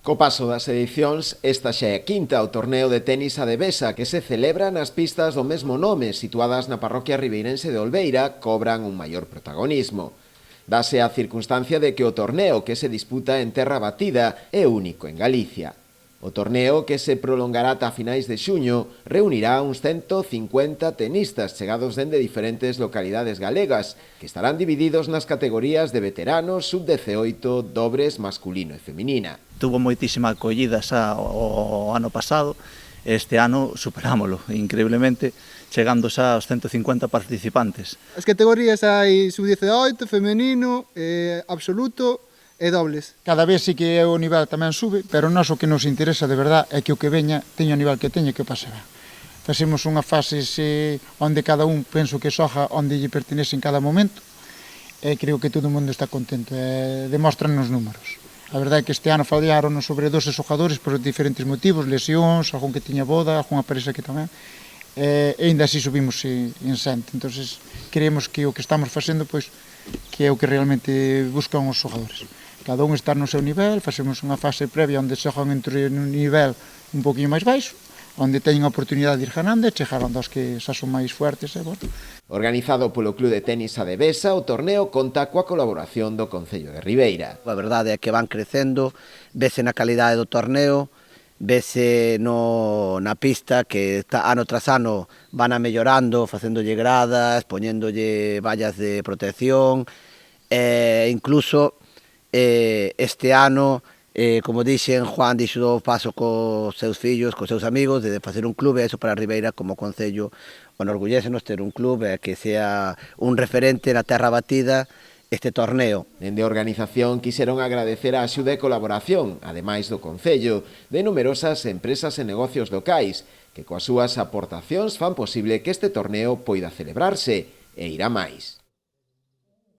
Co paso das edicións, esta xa é a quinta o torneo de tenis Adevesa que se celebra nas pistas do mesmo nome situadas na parroquia ribeirense de Olveira cobran un maior protagonismo. Dase a circunstancia de que o torneo que se disputa en terra batida é único en Galicia. O torneo, que se prolongará ata finais de xuño, reunirá uns 150 tenistas chegados dende diferentes localidades galegas, que estarán divididos nas categorías de veteranos, sub-18, dobres masculino e feminina. Tuvo moitísima acollida xa o ano pasado, este ano superámolo, increíblemente, chegando xa aos 150 participantes. As categorías hai sub-18, femenino, absoluto e dobles. Cada vez sí que o nivel tamén sube, pero nós o que nos interesa de verdad é que o que veña teña o nivel que teña que o pase ben. Facemos unha fase onde cada un penso que xoga onde lle pertenece en cada momento e creo que todo o mundo está contento e demostran nos números. A verdade é que este ano fallaron sobre 12 xogadores por diferentes motivos, lesións, algún que tiña boda, algunha parexa que tamén, e ainda así subimos en xente. Entón, creemos que o que estamos facendo pois, que é o que realmente buscan os xogadores. Cada un está no seu nivel, facemos unha fase previa onde xogan entre un nivel un poquinho máis baixo, onde teñen a oportunidade de ir ganando e chegar aos que xa son máis fuertes. Organizado polo Club de Tenis Adevesa, o torneo conta coa colaboración do Concello de Ribeira. A verdade é que van crecendo, vese na calidade do torneo, vese na pista que ano tras ano van a mellorando, facéndolle gradas, poñéndolle vallas de protección, e incluso este ano, como dixen, Juan dixo o paso cos seus fillos, cos seus amigos, de facer un clube, eso para Ribeira como concello, enorgullésenos ter un clube que sea un referente na terra batida este torneo. Dende a organización quixeron agradecer a axuda e colaboración, ademais do Concello, de numerosas empresas e negocios locais, que coas súas aportacións fan posible que este torneo poida celebrarse e ir a máis.